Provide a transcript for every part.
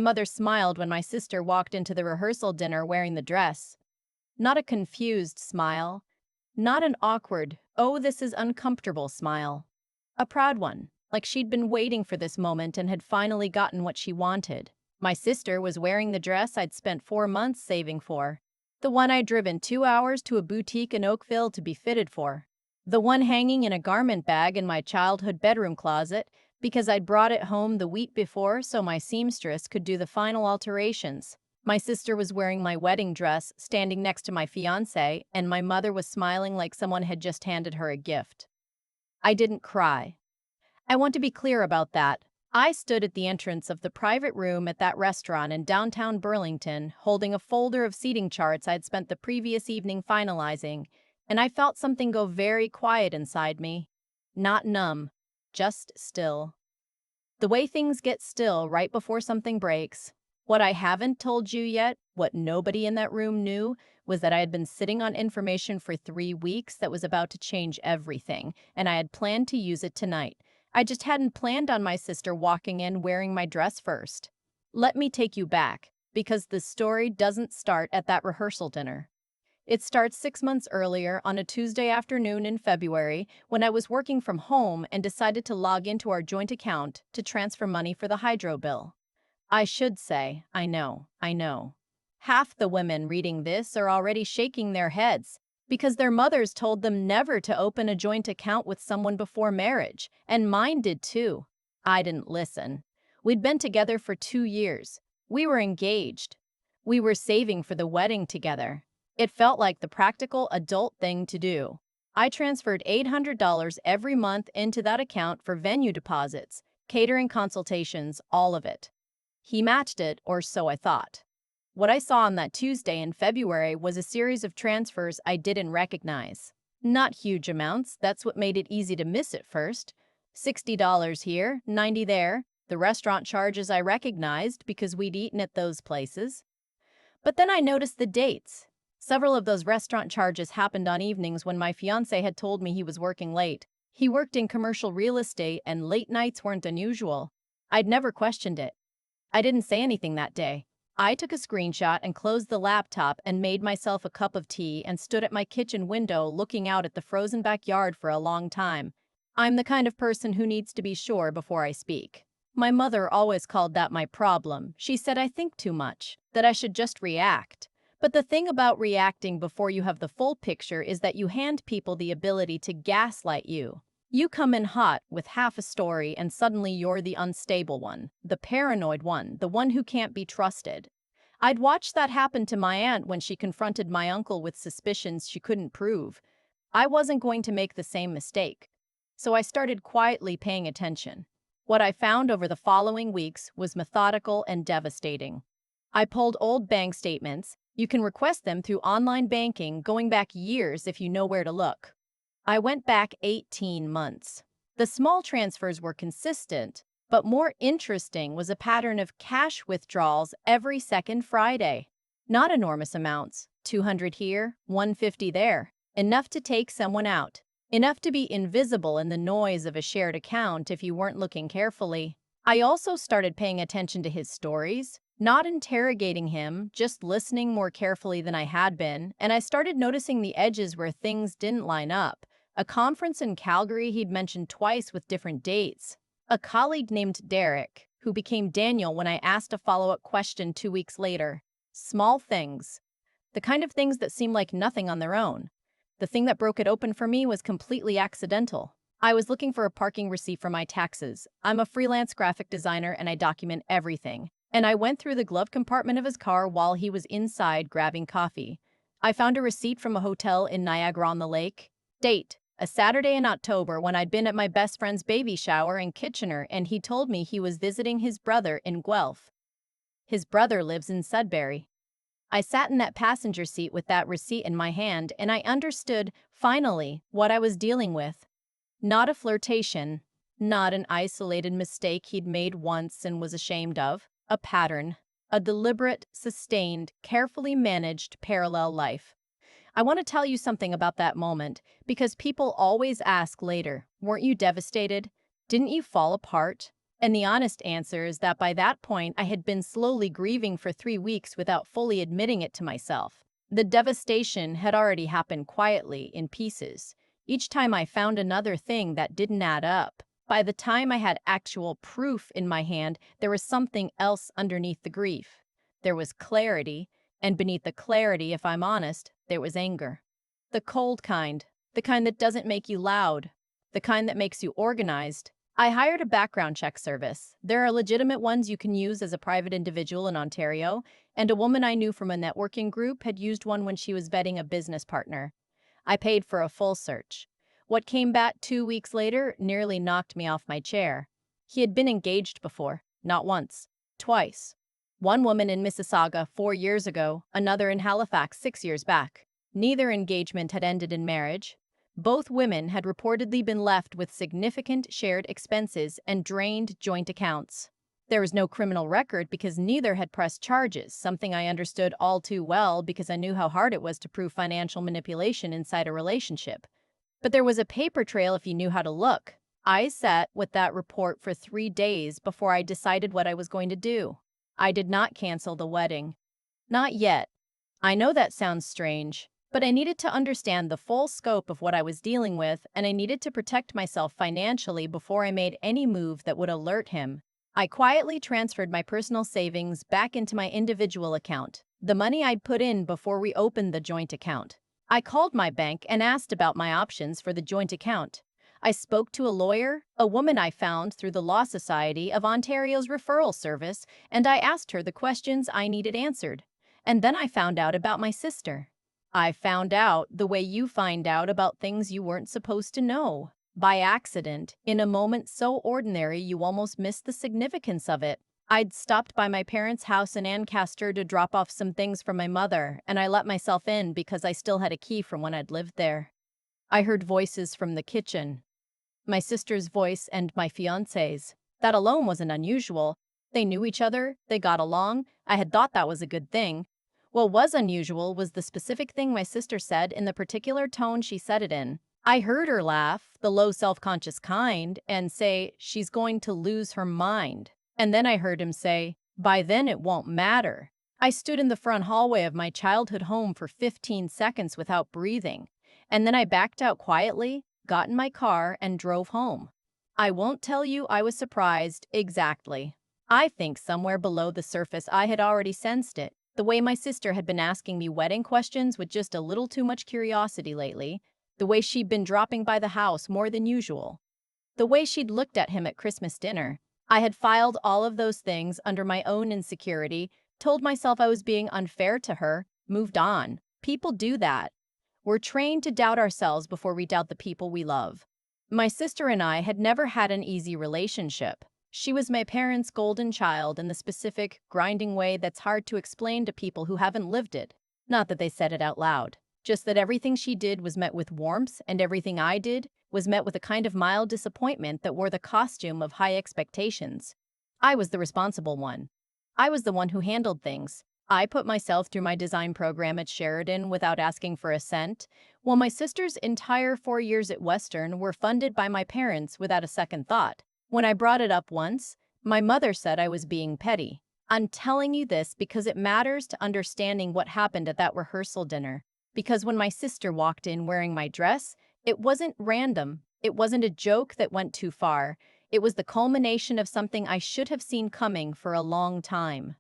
My mother smiled when my sister walked into the rehearsal dinner wearing the dress. Not a confused smile. Not an awkward, oh, this is uncomfortable smile. A proud one, like she'd been waiting for this moment and had finally gotten what she wanted. My sister was wearing the dress I'd spent 4 months saving for. The one I'd driven 2 hours to a boutique in Oakville to be fitted for. The one hanging in a garment bag in my childhood bedroom closet because I'd brought it home the week before so my seamstress could do the final alterations. My sister was wearing my wedding dress, standing next to my fiancé, and my mother was smiling like someone had just handed her a gift. I didn't cry. I want to be clear about that. I stood at the entrance of the private room at that restaurant in downtown Burlington, holding a folder of seating charts I'd spent the previous evening finalizing, and I felt something go very quiet inside me. Not numb, just still. The way things get still right before something breaks. What I haven't told you yet, what nobody in that room knew, was that I had been sitting on information for 3 weeks that was about to change everything, and I had planned to use it tonight. I just hadn't planned on my sister walking in wearing my dress first. Let me take you back, because the story doesn't start at that rehearsal dinner. It starts 6 months earlier on a Tuesday afternoon in February when I was working from home and decided to log into our joint account to transfer money for the hydro bill. I should say, I know. Half the women reading this are already shaking their heads because their mothers told them never to open a joint account with someone before marriage, and mine did too. I didn't listen. We'd been together for 2 years. We were engaged. We were saving for the wedding together. It felt like the practical adult thing to do. I transferred $800 every month into that account for venue deposits, catering consultations, all of it. He matched it, or so I thought. What I saw on that Tuesday in February was a series of transfers I didn't recognize. Not huge amounts, that's what made it easy to miss at first. $60 here, $90 there, the restaurant charges I recognized because we'd eaten at those places. But then I noticed the dates. Several of those restaurant charges happened on evenings when my fiancé had told me he was working late. He worked in commercial real estate and late nights weren't unusual. I'd never questioned it. I didn't say anything that day. I took a screenshot and closed the laptop and made myself a cup of tea and stood at my kitchen window looking out at the frozen backyard for a long time. I'm the kind of person who needs to be sure before I speak. My mother always called that my problem. She said I think too much, that I should just react. But the thing about reacting before you have the full picture is that you hand people the ability to gaslight you. You come in hot with half a story and suddenly you're the unstable one, the paranoid one, the one who can't be trusted. I'd watched that happen to my aunt when she confronted my uncle with suspicions she couldn't prove. I wasn't going to make the same mistake. So I started quietly paying attention. What I found over the following weeks was methodical and devastating. I pulled old bank statements. You can request them through online banking going back years if you know where to look. I went back 18 months. The small transfers were consistent, but more interesting was a pattern of cash withdrawals every second Friday. Not enormous amounts, 200 here, 150 there, enough to take someone out, enough to be invisible in the noise of a shared account if you weren't looking carefully. I also started paying attention to his stories, not interrogating him, just listening more carefully than I had been, and I started noticing the edges where things didn't line up. A conference in Calgary he'd mentioned twice with different dates. A colleague named Derek, who became Daniel when I asked a follow-up question 2 weeks later. Small things. The kind of things that seem like nothing on their own. The thing that broke it open for me was completely accidental. I was looking for a parking receipt for my taxes. I'm a freelance graphic designer and I document everything. And I went through the glove compartment of his car while he was inside grabbing coffee. I found a receipt from a hotel in Niagara-on-the-Lake. Date: a Saturday in October when I'd been at my best friend's baby shower in Kitchener and he told me he was visiting his brother in Guelph. His brother lives in Sudbury. I sat in that passenger seat with that receipt in my hand and I understood, finally, what I was dealing with. Not a flirtation, not an isolated mistake he'd made once and was ashamed of. A pattern, a deliberate, sustained, carefully managed parallel life. I want to tell you something about that moment, because people always ask later, weren't you devastated? Didn't you fall apart? And the honest answer is that by that point, I had been slowly grieving for 3 weeks without fully admitting it to myself. The devastation had already happened quietly, in pieces. Each time I found another thing that didn't add up. By the time I had actual proof in my hand, there was something else underneath the grief. There was clarity, and beneath the clarity, if I'm honest, there was anger. The cold kind, the kind that doesn't make you loud, the kind that makes you organized. I hired a background check service. There are legitimate ones you can use as a private individual in Ontario, and a woman I knew from a networking group had used one when she was vetting a business partner. I paid for a full search. What came back 2 weeks later nearly knocked me off my chair. He had been engaged before, not once, twice. One woman in Mississauga 4 years ago, another in Halifax 6 years back. Neither engagement had ended in marriage. Both women had reportedly been left with significant shared expenses and drained joint accounts. There was no criminal record because neither had pressed charges, something I understood all too well because I knew how hard it was to prove financial manipulation inside a relationship. But there was a paper trail if you knew how to look. I sat with that report for 3 days before I decided what I was going to do. I did not cancel the wedding. Not yet. I know that sounds strange, but I needed to understand the full scope of what I was dealing with, and I needed to protect myself financially before I made any move that would alert him. I quietly transferred my personal savings back into my individual account, the money I'd put in before we opened the joint account. I called my bank and asked about my options for the joint account. I spoke to a lawyer, a woman I found through the Law Society of Ontario's referral service, and I asked her the questions I needed answered. And then I found out about my sister. I found out the way you find out about things you weren't supposed to know. By accident, in a moment so ordinary you almost miss the significance of it. I'd stopped by my parents' house in Ancaster to drop off some things from my mother, and I let myself in because I still had a key from when I'd lived there. I heard voices from the kitchen. My sister's voice and my fiancé's. That alone wasn't unusual. They knew each other, they got along. I had thought that was a good thing. What was unusual was the specific thing my sister said in the particular tone she said it in. I heard her laugh, the low self-conscious kind, and say, "She's going to lose her mind." And then I heard him say, "By then it won't matter." I stood in the front hallway of my childhood home for 15 seconds without breathing, and then I backed out quietly, got in my car, and drove home. I won't tell you I was surprised exactly. I think somewhere below the surface I had already sensed it, the way my sister had been asking me wedding questions with just a little too much curiosity lately, the way she'd been dropping by the house more than usual, the way she'd looked at him at Christmas dinner. I had filed all of those things under my own insecurity, told myself I was being unfair to her, moved on. People do that. We're trained to doubt ourselves before we doubt the people we love. My sister and I had never had an easy relationship. She was my parents' golden child in the specific, grinding way that's hard to explain to people who haven't lived it. Not that they said it out loud, just that everything she did was met with warmth, and everything I did was met with a kind of mild disappointment that wore the costume of high expectations. I was the responsible one. I was the one who handled things. I put myself through my design program at Sheridan without asking for a cent, while my sister's entire 4 years at Western were funded by my parents without a second thought. When I brought it up once, my mother said I was being petty. I'm telling you this because it matters to understanding what happened at that rehearsal dinner. Because when my sister walked in wearing my dress, it wasn't random. It wasn't a joke that went too far. It was the culmination of something I should have seen coming for a long time.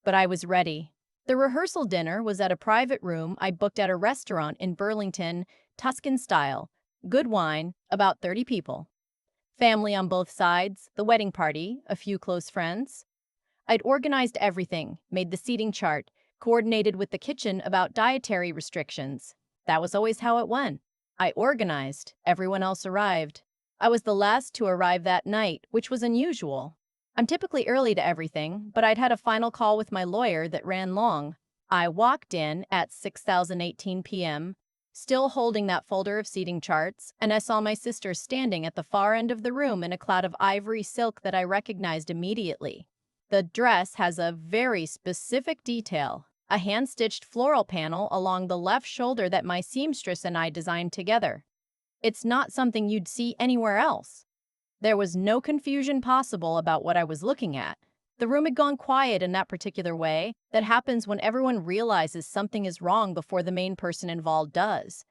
But I was ready. The rehearsal dinner was at a private room I booked at a restaurant in Burlington, Tuscan style. Good wine, about 30 people. Family on both sides, the wedding party, a few close friends. I'd organized everything, made the seating chart, coordinated with the kitchen about dietary restrictions. That was always how it went. I organized, everyone else arrived. I was the last to arrive that night, which was unusual. I'm typically early to everything, but I'd had a final call with my lawyer that ran long. I walked in at 6:18 p.m., still holding that folder of seating charts, and I saw my sister standing at the far end of the room in a cloud of ivory silk that I recognized immediately. The dress has a very specific detail, a hand-stitched floral panel along the left shoulder that my seamstress and I designed together. It's not something you'd see anywhere else. There was no confusion possible about what I was looking at. The room had gone quiet in that particular way that happens when everyone realizes something is wrong before the main person involved does.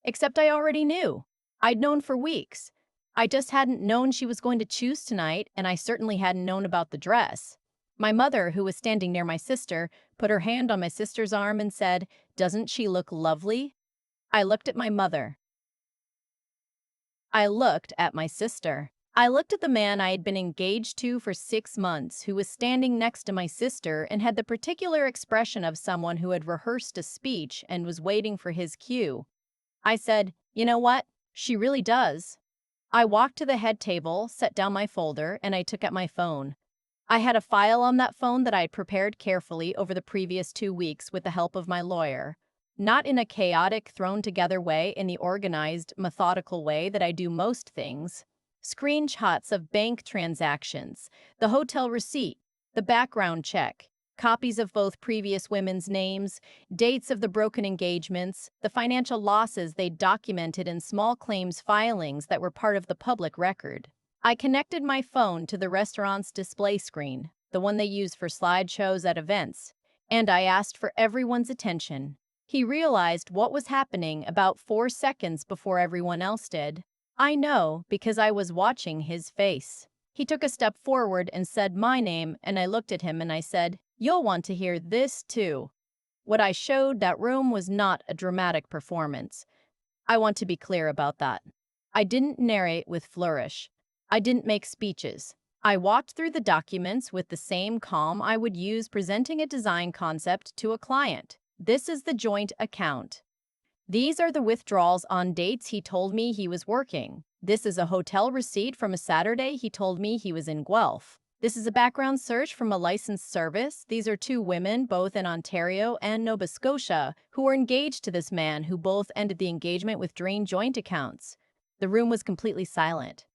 Except I already knew. I'd known for weeks. I just hadn't known she was going to choose tonight, and I certainly hadn't known about the dress. My mother, who was standing near my sister, put her hand on my sister's arm and said, "Doesn't she look lovely?" I looked at my mother. I looked at my sister. I looked at the man I had been engaged to for 6 months, who was standing next to my sister and had the particular expression of someone who had rehearsed a speech and was waiting for his cue. I said, "You know what? She really does." I walked to the head table, set down my folder, and I took out my phone. I had a file on that phone that I had prepared carefully over the previous 2 weeks with the help of my lawyer. Not in a chaotic, thrown-together way, in the organized, methodical way that I do most things. Screenshots of bank transactions, the hotel receipt, the background check, copies of both previous women's names, dates of the broken engagements, the financial losses they documented in small claims filings that were part of the public record. I connected my phone to the restaurant's display screen, the one they use for slideshows at events, and I asked for everyone's attention. He realized what was happening about 4 seconds before everyone else did. I know because I was watching his face. He took a step forward and said my name, and I looked at him and I said, "You'll want to hear this too." What I showed that room was not a dramatic performance. I want to be clear about that. I didn't narrate with flourish. I didn't make speeches. I walked through the documents with the same calm I would use presenting a design concept to a client. This is the joint account. These are the withdrawals on dates he told me he was working. This is a hotel receipt from a Saturday he told me he was in Guelph. This is a background search from a licensed service. These are two women, both in Ontario and Nova Scotia, who were engaged to this man, who both ended the engagement with drained joint accounts. The room was completely silent.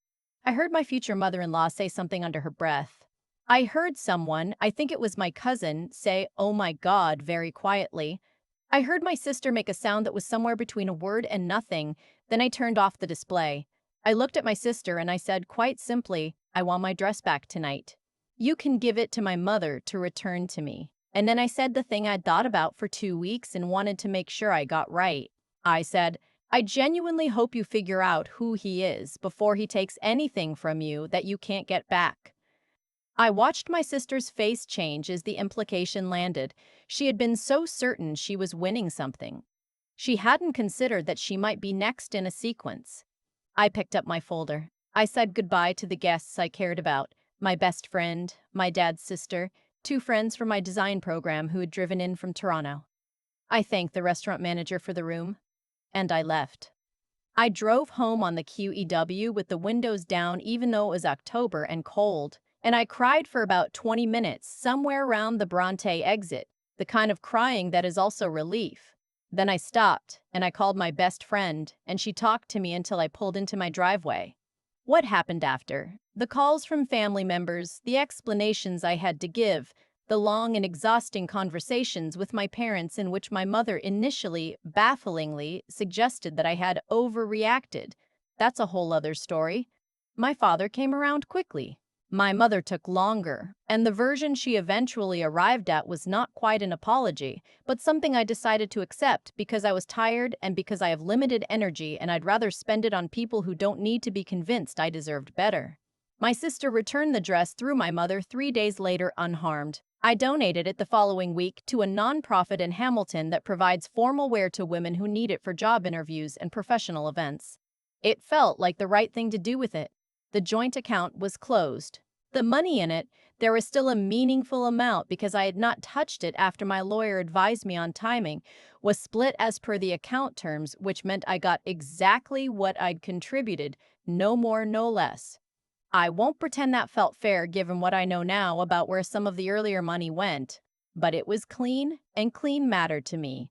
I heard my future mother-in-law say something under her breath. I heard someone, I think it was my cousin, say, "Oh my God," very quietly. I heard my sister make a sound that was somewhere between a word and nothing. Then I turned off the display. I looked at my sister and I said quite simply, "I want my dress back tonight. You can give it to my mother to return to me." And then I said the thing I'd thought about for 2 weeks and wanted to make sure I got right. I said, "I genuinely hope you figure out who he is before he takes anything from you that you can't get back." I watched my sister's face change as the implication landed. She had been so certain she was winning something. She hadn't considered that she might be next in a sequence. I picked up my folder. I said goodbye to the guests I cared about, my best friend, my dad's sister, 2 friends from my design program who had driven in from Toronto. I thanked the restaurant manager for the room, and I left. I drove home on the QEW with the windows down even though it was October and cold, and I cried for about 20 minutes somewhere around the Bronte exit, the kind of crying that is also relief. Then I stopped, and I called my best friend, and she talked to me until I pulled into my driveway. What happened after? The calls from family members, the explanations I had to give, the long and exhausting conversations with my parents in which my mother initially, bafflingly, suggested that I had overreacted. That's a whole other story. My father came around quickly. My mother took longer, and the version she eventually arrived at was not quite an apology, but something I decided to accept because I was tired and because I have limited energy and I'd rather spend it on people who don't need to be convinced I deserved better. My sister returned the dress through my mother 3 days later unharmed. I donated it the following week to a nonprofit in Hamilton that provides formal wear to women who need it for job interviews and professional events. It felt like the right thing to do with it. The joint account was closed. The money in it, there was still a meaningful amount because I had not touched it after my lawyer advised me on timing, was split as per the account terms, which meant I got exactly what I'd contributed, no more, no less. I won't pretend that felt fair given what I know now about where some of the earlier money went, but it was clean, and clean mattered to me.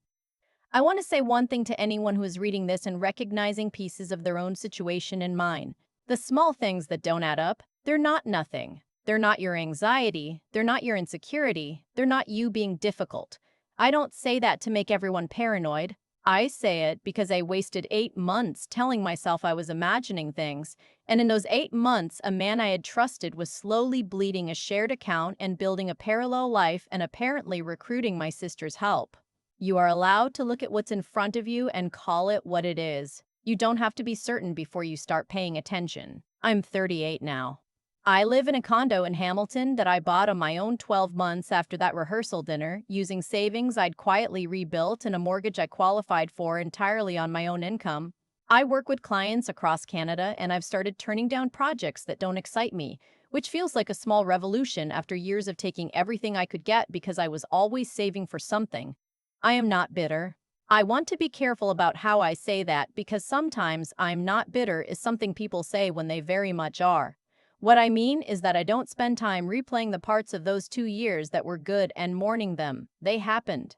I want to say one thing to anyone who is reading this and recognizing pieces of their own situation in mine. The small things that don't add up, they're not nothing. They're not your anxiety, they're not your insecurity, they're not you being difficult. I don't say that to make everyone paranoid. I say it because I wasted 8 months telling myself I was imagining things, and in those 8 months, a man I had trusted was slowly bleeding a shared account and building a parallel life and apparently recruiting my sister's help. You are allowed to look at what's in front of you and call it what it is. You don't have to be certain before you start paying attention. I'm 38 now. I live in a condo in Hamilton that I bought on my own 12 months after that rehearsal dinner, using savings I'd quietly rebuilt and a mortgage I qualified for entirely on my own income. I work with clients across Canada, and I've started turning down projects that don't excite me, which feels like a small revolution after years of taking everything I could get because I was always saving for something. I am not bitter. I want to be careful about how I say that because sometimes "I'm not bitter" is something people say when they very much are. What I mean is that I don't spend time replaying the parts of those 2 years that were good and mourning them. They happened.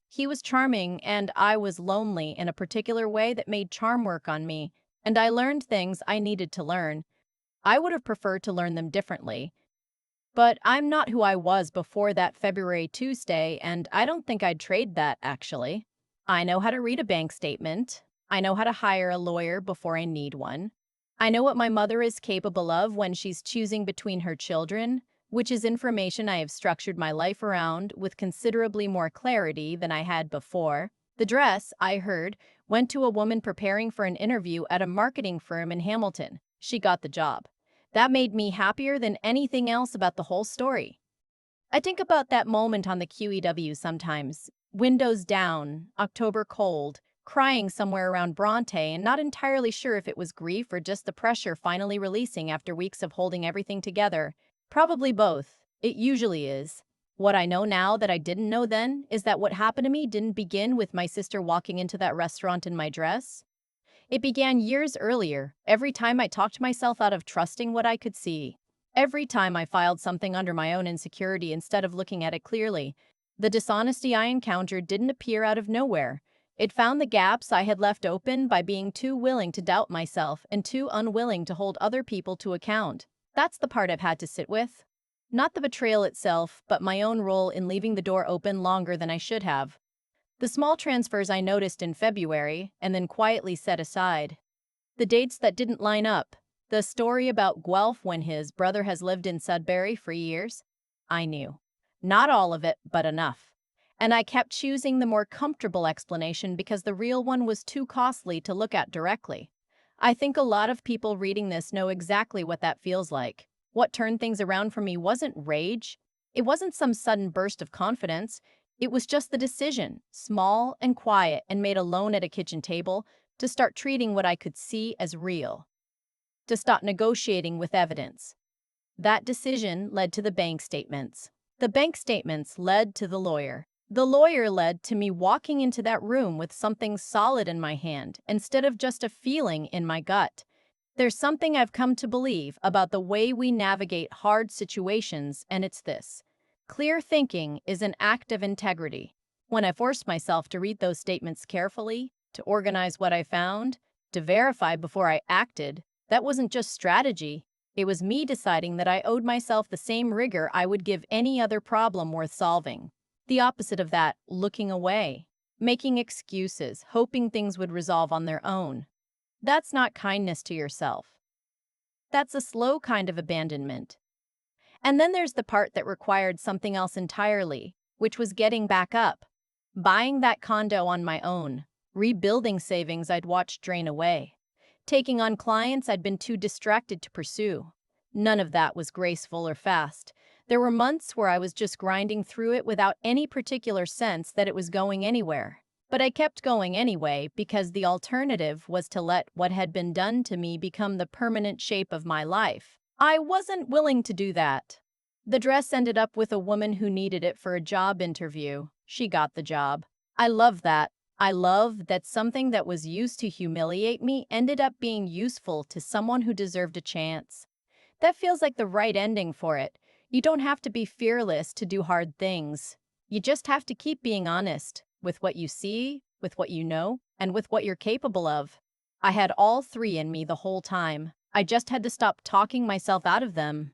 He was charming, and I was lonely in a particular way that made charm work on me, and I learned things I needed to learn. I would have preferred to learn them differently. But I'm not who I was before that February Tuesday, and I don't think I'd trade that, actually. I know how to read a bank statement. I know how to hire a lawyer before I need one. I know what my mother is capable of when she's choosing between her children, which is information I have structured my life around with considerably more clarity than I had before. The dress, I heard, went to a woman preparing for an interview at a marketing firm in Hamilton. She got the job. That made me happier than anything else about the whole story. I think about that moment on the QEW sometimes. Windows down, October cold, crying somewhere around Bronte and not entirely sure if it was grief or just the pressure finally releasing after weeks of holding everything together. Probably both. It usually is. What I know now that I didn't know then is that what happened to me didn't begin with my sister walking into that restaurant in my dress. It began years earlier, every time I talked myself out of trusting what I could see. Every time I filed something under my own insecurity instead of looking at it clearly. The dishonesty I encountered didn't appear out of nowhere. It found the gaps I had left open by being too willing to doubt myself and too unwilling to hold other people to account. That's the part I've had to sit with. Not the betrayal itself, but my own role in leaving the door open longer than I should have. The small transfers I noticed in February and then quietly set aside. The dates that didn't line up. The story about Guelph when his brother has lived in Sudbury for years. I knew. Not all of it, but enough. And I kept choosing the more comfortable explanation because the real one was too costly to look at directly. I think a lot of people reading this know exactly what that feels like. What turned things around for me wasn't rage. It wasn't some sudden burst of confidence. It was just the decision, small and quiet and made alone at a kitchen table, to start treating what I could see as real. To stop negotiating with evidence. That decision led to the bank statements. The bank statements led to the lawyer. The lawyer led to me walking into that room with something solid in my hand instead of just a feeling in my gut. There's something I've come to believe about the way we navigate hard situations, and it's this. Clear thinking is an act of integrity. When I forced myself to read those statements carefully, to organize what I found, to verify before I acted, that wasn't just strategy. It was me deciding that I owed myself the same rigor I would give any other problem worth solving. The opposite of that, looking away, making excuses, hoping things would resolve on their own. That's not kindness to yourself. That's a slow kind of abandonment. And then there's the part that required something else entirely, which was getting back up, buying that condo on my own, rebuilding savings I'd watched drain away, taking on clients I'd been too distracted to pursue. None of that was graceful or fast. There were months where I was just grinding through it without any particular sense that it was going anywhere. But I kept going anyway because the alternative was to let what had been done to me become the permanent shape of my life. I wasn't willing to do that. The dress ended up with a woman who needed it for a job interview. She got the job. I love that. I love that something that was used to humiliate me ended up being useful to someone who deserved a chance. That feels like the right ending for it. You don't have to be fearless to do hard things. You just have to keep being honest with what you see, with what you know, and with what you're capable of. I had all three in me the whole time. I just had to stop talking myself out of them.